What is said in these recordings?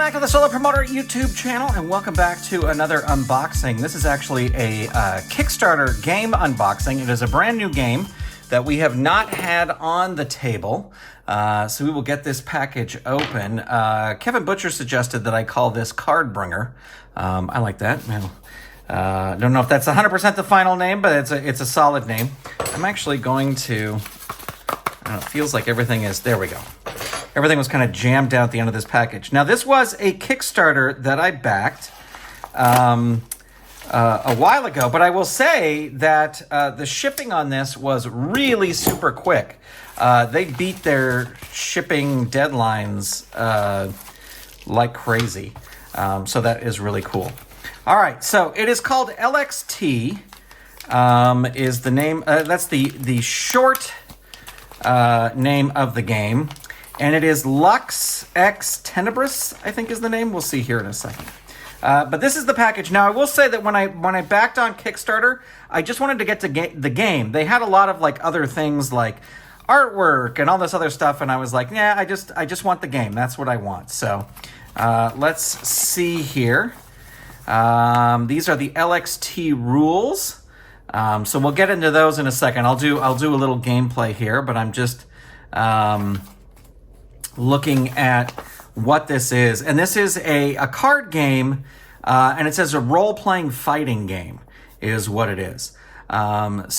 back to the Solo Promoter YouTube channel, and welcome back to another unboxing. This is actually a Kickstarter game unboxing. It is a brand new game that we have not had on the table, so we will get this package open. Kevin Butcher suggested that I call this Cardbringer. I like that. Don't know if that's 100% the final name, but it's a solid name. I'm actually going to... I don't know, it feels like everything is... There we go. Everything was kind of jammed down at the end of this package. Now, this was a Kickstarter that I backed a while ago, but I will say that the shipping on this was really super quick. They beat their shipping deadlines like crazy, so that is really cool. All right, so it is called LXT, is the name. That's the short name of the game. And it is LXT Tenebris, I think is the name. We'll see here in a second. But this is the package. Now, I will say that when I backed on Kickstarter, I just wanted to get to the game. They had a lot of like other things like artwork and all this other stuff, and I was like, yeah, I just want the game. That's what I want. So let's see here. These are the LXT rules. So we'll get into those in a second. I'll do a little gameplay here, but I'm just looking at what this is. And this is a card game, and it says a role-playing fighting game is what it is. Again,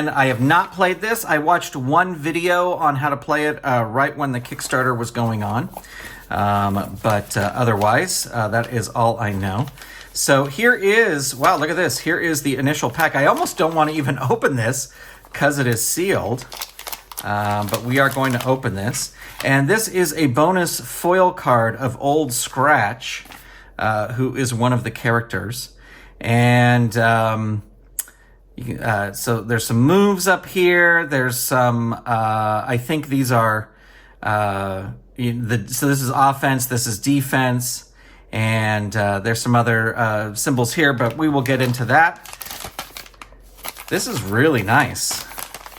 I have not played this. I watched one video on how to play it right when the Kickstarter was going on. But otherwise, that is all I know. So here is, wow, look at this. Here is the initial pack. I almost don't want to even open this because it is sealed. But we are going to open this. And this is a bonus foil card of Old Scratch, who is one of the characters. And so there's some moves up here. There's some, I think these are, so this is offense, this is defense. And there's some other symbols here, but we will get into that. This is really nice.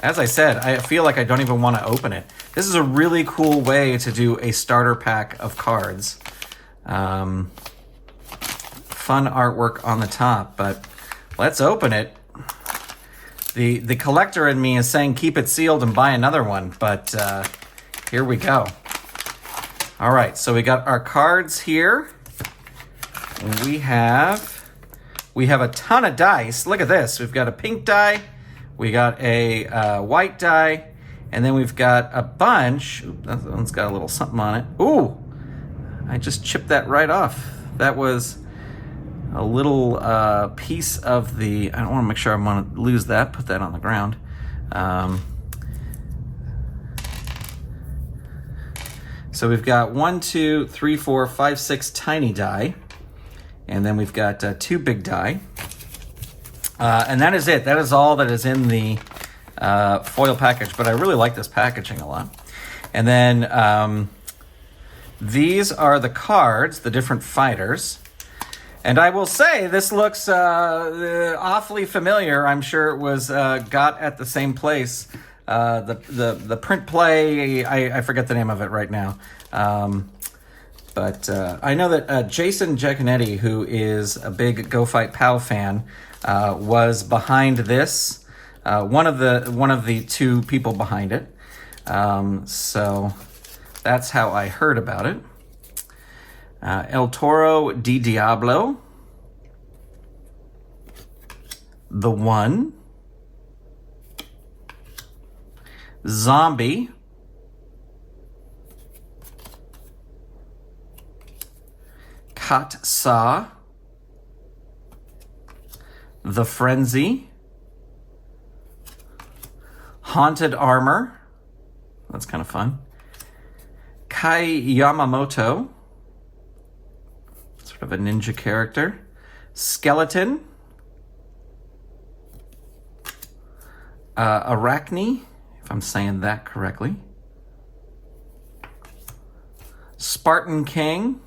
As I said, I feel like I don't even want to open it. This is a really cool way to do a starter pack of cards. Fun artwork on the top, but let's open it. The collector in me is saying keep it sealed and buy another one, but here we go. All right, so we got our cards here. And we have a ton of dice. Look at this. We've got a pink die. We got a white die, and then we've got a bunch. Ooh, that one's got a little something on it. Ooh, I just chipped that right off. That was a little piece of the, I don't want to make sure I want to lose that, put that on the ground. So we've got 1, 2, 3, 4, 5, 6 tiny die, and then we've got 2 big die. And that is it. That is all that is in the foil package. But I really like this packaging a lot. And then these are the cards, the different fighters. And I will say this looks awfully familiar. I'm sure it was got at the same place. The print play, I forget the name of it right now. But I know that Jason Giaconetti, who is a big Go Fight Pow fan, was behind this, one of the 2 people behind it. So that's how I heard about it. El Toro di Diablo, The One, Zombie, Kat Sa, The Frenzy, Haunted Armor, that's kind of fun, Kai Yamamoto, sort of a ninja character, Skeleton, Arachne, if I'm saying that correctly, Spartan King,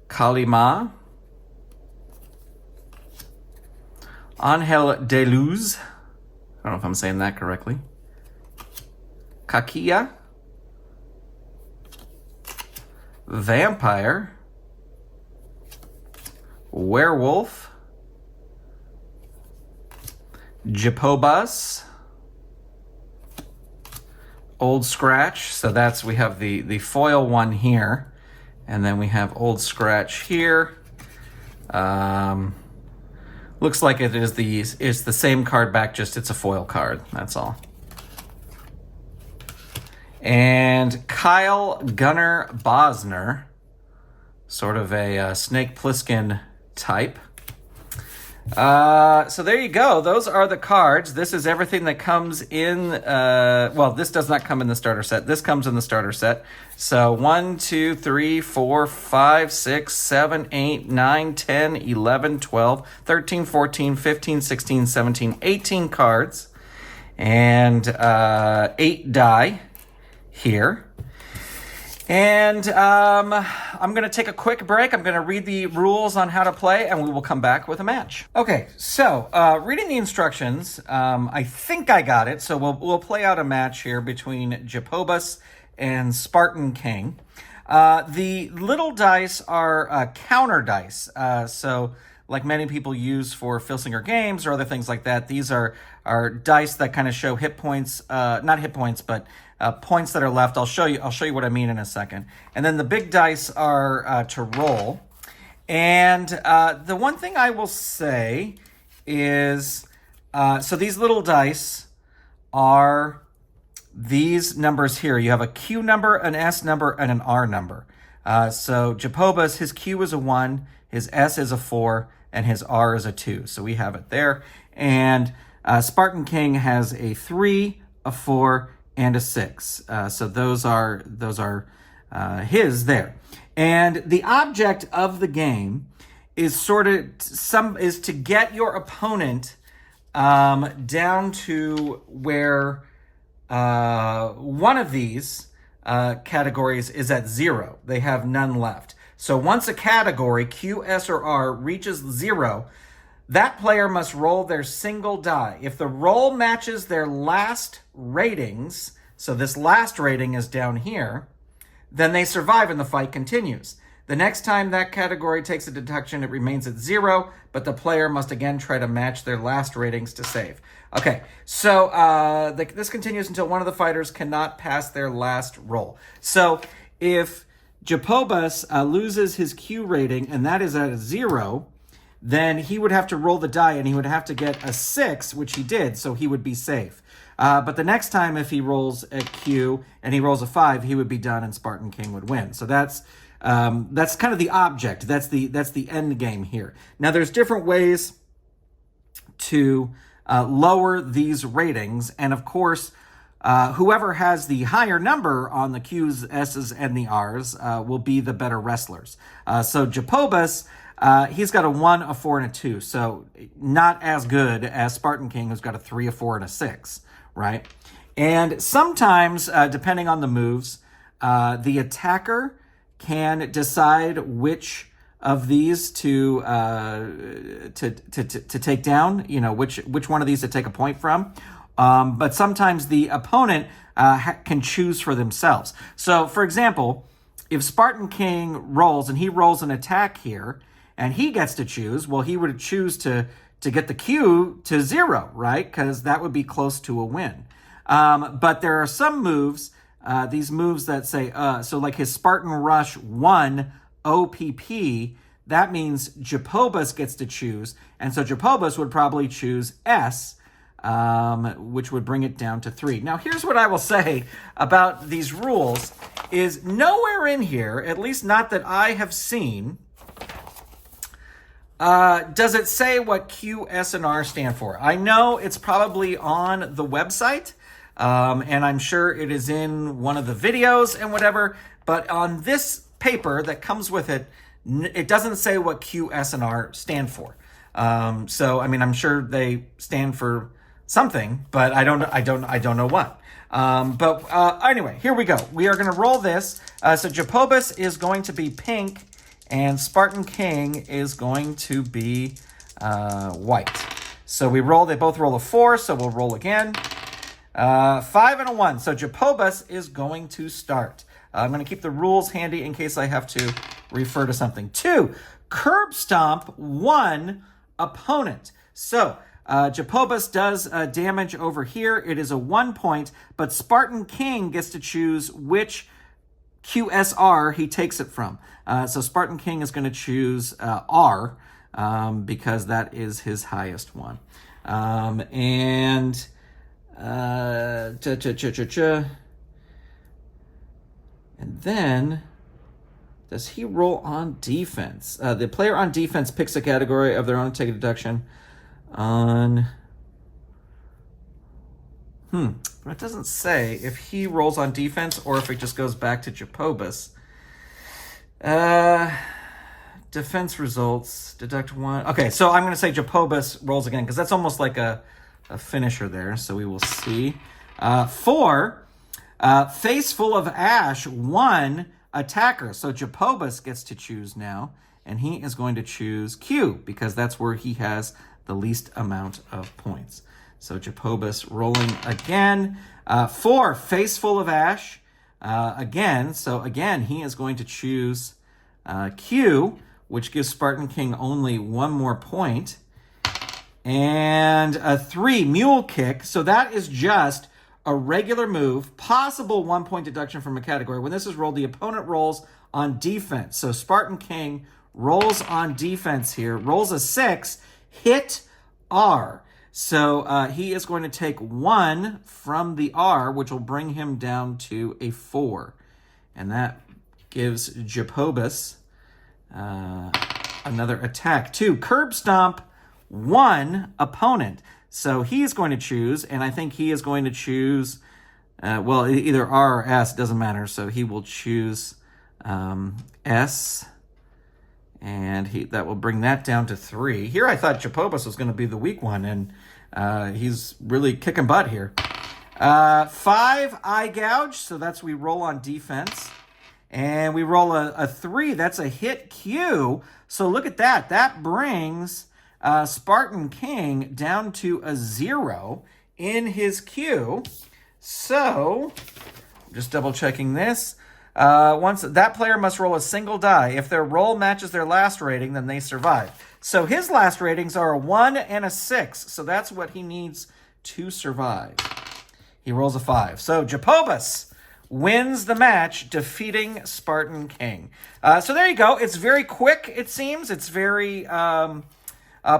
Kalima, Angel de Luz, I don't know if I'm saying that correctly, Kakia, Vampire, Werewolf, Jepobus, Old Scratch. So we have the foil one here, and then we have Old Scratch here. Looks like it is the same card back, just it's a foil card. That's all. And Kyle Gunnar Bosner, sort of a Snake Plissken type. So there you go. Those are the cards. This is everything that comes in. Well, this does not come in the starter set. This comes in the starter set. So 1, 2, 3, 4, 5, 6, 7, 8, 9, 10, 11, 12, 13, 14, 15, 16, 17, 18 cards. And 8 die here. And I'm going to take a quick break. I'm going to read the rules on how to play, and we will come back with a match. Okay, so reading the instructions, I think I got it. So we'll play out a match here between Jepobus and Spartan King. The little dice are counter dice. So like many people use for Filsinger games or other things like that, these are dice that kind of show hit points, not hit points, but points that are left. I'll show you what I mean in a second. And then the big dice are to roll. And the one thing I will say is, so these little dice are these numbers here. You have a Q number, an S number, and an R number. So Jepobus, his Q is a 1, his S is a 4, and his R is a 2. So we have it there. And Spartan King has a 3, a 4, and a 6. So those are his there. And the object of the game is is to get your opponent down to where one of these categories is at 0. They have none left. So once a category, Q, S, or R, reaches 0, that player must roll their single die. If the roll matches their last ratings, so this last rating is down here, then they survive and the fight continues. The next time that category takes a deduction, it remains at 0, but the player must again try to match their last ratings to save. Okay, so this continues until one of the fighters cannot pass their last roll. So if Jepobus loses his Q rating and that is at a 0, then he would have to roll the die and he would have to get a 6, which he did, so he would be safe. But the next time if he rolls a Q and he rolls a 5, he would be done and Spartan King would win. So that's kind of the object. That's the end game here. Now there's different ways to lower these ratings, and of course, whoever has the higher number on the Qs, S's, and the R's will be the better wrestlers. So Jepobus, he's got a 1, a 4, and a 2, so not as good as Spartan King, who's got a 3, a 4, and a 6, right? And sometimes, depending on the moves, the attacker can decide which of these to take down, which one of these to take a point from. But sometimes the opponent can choose for themselves. So, for example, if Spartan King rolls and he rolls an attack here, and he gets to choose, well, he would choose to get the Q to 0, right? Because that would be close to a win. But there are some moves, these moves that say, so like his Spartan Rush 1 OPP, that means Jepobus gets to choose. And so Jepobus would probably choose S, which would bring it down to 3. Now, here's what I will say about these rules is nowhere in here, at least not that I have seen, does it say what Q, S, and R stand for? I know it's probably on the website, and I'm sure it is in one of the videos and whatever, but on this paper that comes with it, it doesn't say what Q, S, and R stand for. So, I mean, I'm sure they stand for something, but I don't know what. Anyway, here we go. We are going to roll this. So Jepobus is going to be pink, and Spartan King is going to be white. So they both roll a 4, so we'll roll again. 5 and a 1. So Jepobus is going to start. I'm going to keep the rules handy in case I have to refer to something. 2, curb stomp 1 opponent. So Jacobus does damage over here. It is a 1 point, but Spartan King gets to choose which QSR he takes it from. So Spartan King is going to choose R because that is his highest one. And then, does he roll on defense? The player on defense picks a category of their own to take a deduction on... But it doesn't say if he rolls on defense or if it just goes back to Jacobus. Defense results, deduct 1. Okay, so I'm going to say Jacobus rolls again because that's almost like a finisher there. So we will see. 4, face full of ash, 1 attacker. So Jacobus gets to choose now, and he is going to choose Q because that's where he has the least amount of points. So Jacobus rolling again. 4, face full of ash. Again, so again, he is going to choose Q, which gives Spartan King only 1 more point. And a 3, mule kick. So that is just a regular move, possible 1 point deduction from a category. When this is rolled, the opponent rolls on defense. So Spartan King rolls on defense here, rolls a 6, hit R. So he is going to take 1 from the R, which will bring him down to a 4. And that gives Jacobus another attack. 2, curb stomp 1 opponent. So he's going to choose, and I think he is going to choose, well, either R or S, doesn't matter. So he will choose S, and that will bring that down to 3. Here I thought Jacobus was going to be the weak one, and he's really kicking butt here. 5, eye gouge, so that's we roll on defense. And we roll a 3, that's a hit Q. So look at that. That brings Spartan King down to a 0 in his Q. So, just double checking this. Once that player must roll a single die. If their roll matches their last rating, then they survive. So his last ratings are a 1 and a 6. So that's what he needs to survive. He rolls a 5. So Jacobus wins the match, defeating Spartan King. So there you go. It's very quick, it seems. It's very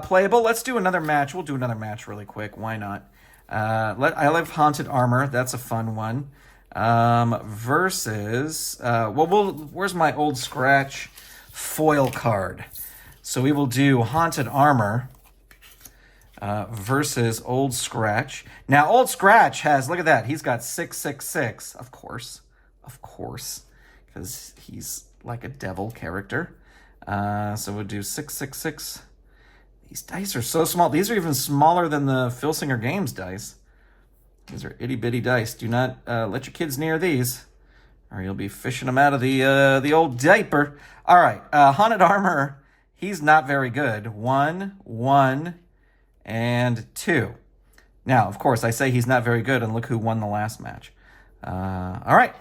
playable. Let's do another match. We'll do another match really quick. Why not? I love Haunted Armor. That's a fun one. Versus, where's my old scratch foil card? So we will do Haunted Armor versus Old Scratch. Now, Old Scratch has, look at that, he's got 666, of course, because he's like a devil character. So we'll do 666. These dice are so small. These are even smaller than the Filsinger Games dice. These are itty-bitty dice. Do not let your kids near these, or you'll be fishing them out of the old diaper. All right, Haunted Armor, he's not very good. 1, 1, and 2. Now, of course, I say he's not very good, and look who won the last match. All right,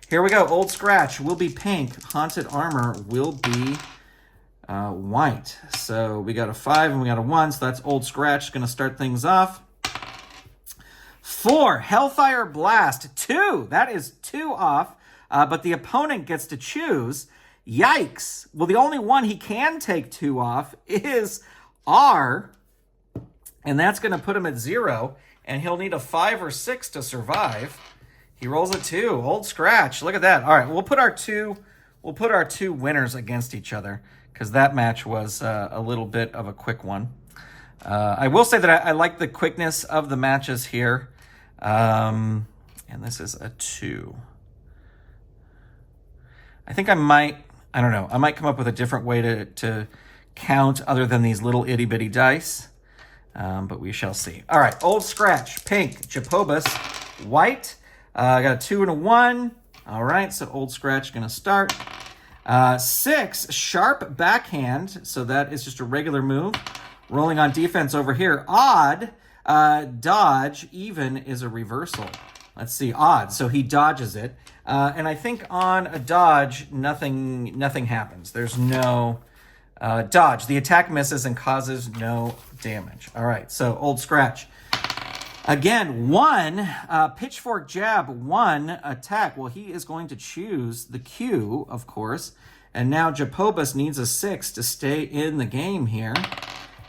here we go. Old Scratch will be pink. Haunted Armor will be white. So we got a 5 and we got a 1, so that's Old Scratch. Going to start things off. 4, Hellfire Blast. 2, that is 2 off, but the opponent gets to choose. Yikes. Well, the only one he can take 2 off is R, and that's going to put him at 0, and he'll need a 5 or 6 to survive. He rolls a 2. Old Scratch. Look at that. All right, we'll put our two winners against each other, because that match was a little bit of a quick one. I will say that I like the quickness of the matches here. And this is a 2. I think I might come up with a different way to count other than these little itty-bitty dice. But we shall see. All right, Old Scratch, pink. Jacobus, white. I got a 2 and a 1. All right, so Old Scratch going to start. 6, Sharp Backhand. So that is just a regular move. Rolling on defense over here. Odd, dodge, even is a reversal. let's see, odds. So he dodges it. And I think on a dodge, nothing happens. There's no dodge. The attack misses and causes no damage. All right, so Old Scratch. Again, 1 pitchfork jab, 1 attack. Well, he is going to choose the Q, of course. And now Japobus needs a 6 to stay in the game here.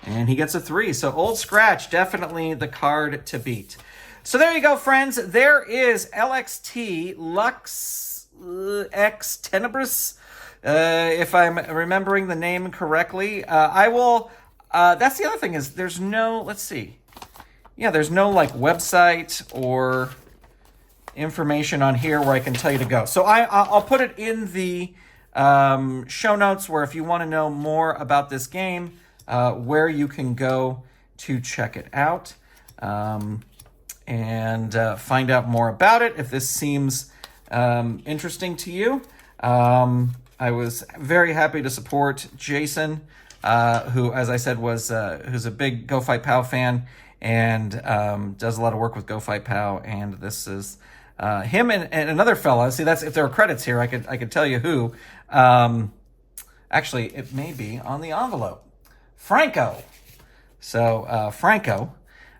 And he gets a 3. So Old Scratch, definitely the card to beat. So there you go, friends. There is LXT Lux X Tenebris. If I'm remembering the name correctly. I will... that's the other thing is there's no... Let's see. Yeah, there's no like website or information on here where I can tell you to go. So I'll put it in the show notes where if you want to know more about this game, where you can go to check it out and find out more about it. If this seems interesting to you, I was very happy to support Jason, who, as I said, who's a big Go Fight Pow fan. And does a lot of work with Go Fight Pow, and this is him and another fella. See, that's if there are credits here, I could tell you who. Actually, it may be on the envelope. Franco. So Franco,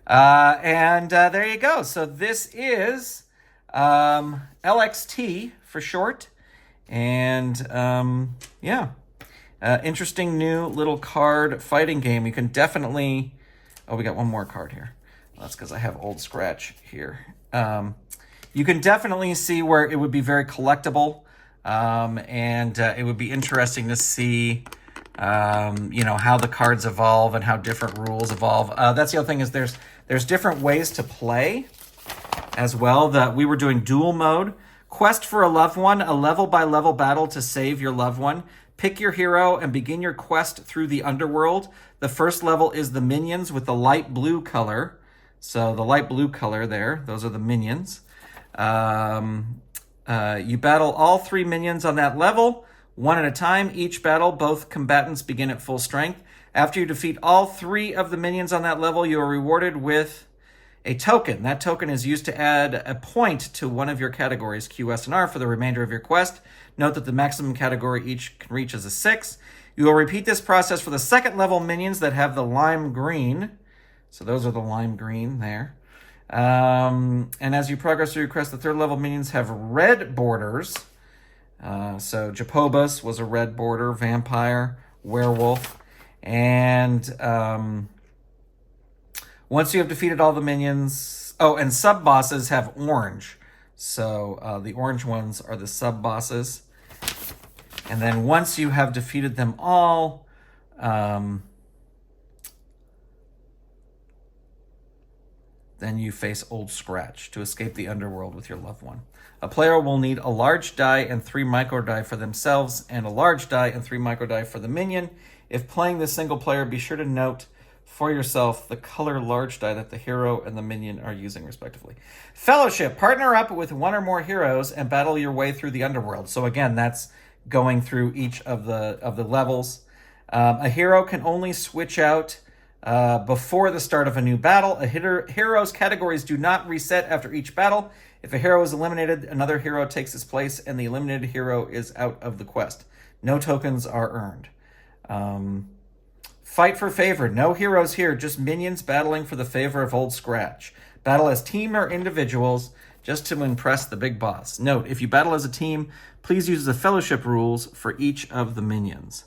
and there you go. So this is LXT for short, and yeah, interesting new little card fighting game. You can definitely. Oh, we got one more card here. Well, that's because I have Old Scratch here. You can definitely see where it would be very collectible, and it would be interesting to see, how the cards evolve and how different rules evolve. That's the other thing is there's different ways to play as well. We were doing duel mode. Quest for a loved one, a level-by-level battle to save your loved one. Pick your hero and begin your quest through the underworld. The first level is the minions with the light blue color. So the light blue color there, those are the minions. You battle all 3 minions on that level, one at a time. Each battle, both combatants begin at full strength. After you defeat all 3 of the minions on that level, you are rewarded with a token. That token is used to add a point to one of your categories, Q, S, and R, for the remainder of your quest. Note that the maximum category each can reach is a 6. You will repeat this process for the second level minions that have the lime green. So those are the lime green there. And as you progress through your quest, the third level minions have red borders. So Japobus was a red border, vampire, werewolf. And once you have defeated all the minions... Oh, and sub-bosses have orange. So the orange ones are the sub-bosses. And then once you have defeated them all, then you face Old Scratch to escape the underworld with your loved one. A player will need a large die and 3 micro die for themselves and a large die and 3 micro die for the minion. If playing this single player, be sure to note for yourself the color large die that the hero and the minion are using respectively. Fellowship. Partner up with 1 or more heroes and battle your way through the underworld. So again, that's going through each of the levels. A hero can only switch out before the start of a new battle. A hero's categories do not reset after each battle. If a hero is eliminated, another hero takes its place and the eliminated hero is out of the quest. No tokens are earned. Fight for favor. No heroes here, just minions battling for the favor of Old Scratch. Battle as team or individuals just to impress the big boss. Note, if you battle as a team, please use the fellowship rules for each of the minions.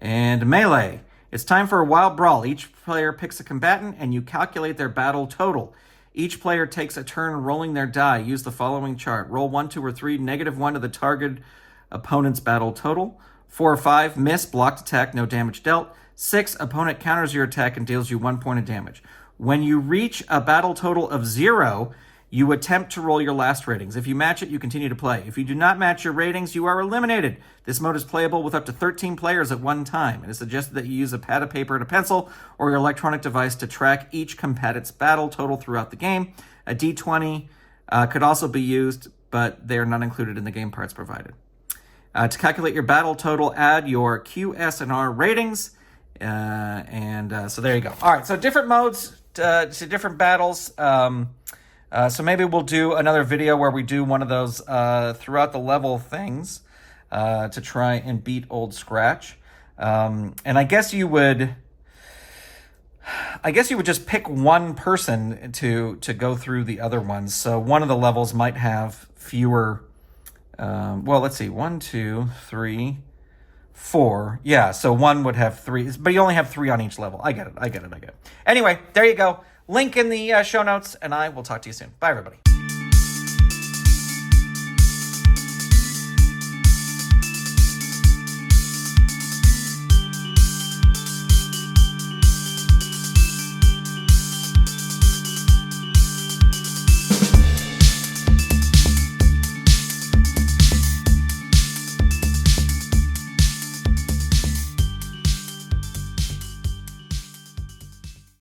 And melee. It's time for a wild brawl. Each player picks a combatant and you calculate their battle total. Each player takes a turn rolling their die. Use the following chart. Roll 1, 2, or 3, -1 to the target opponent's battle total. 4 or 5, miss, blocked attack, no damage dealt. 6, opponent counters your attack and deals you 1 point of damage. When you reach a battle total of 0, you attempt to roll your last ratings. If you match it, you continue to play. If you do not match your ratings, you are eliminated. This mode is playable with up to 13 players at one time. It is suggested that you use a pad of paper and a pencil or your electronic device to track each combatant's battle total throughout the game. A D20 could also be used, but they are not included in the game parts provided. To calculate your battle total, add your Q, S, and R ratings. So there you go. All right, so different modes. to different battles. So maybe we'll do another video where we do one of those throughout the level things to try and beat Old Scratch. And I guess you would just pick one person to go through the other ones. So one of the levels might have fewer. Well, let's see. 1, 2, 3, 4. Yeah, so one would have 3, but you only have 3 on each level. I get it. Anyway, there you go. Link in the show notes, and I will talk to you soon. Bye, everybody.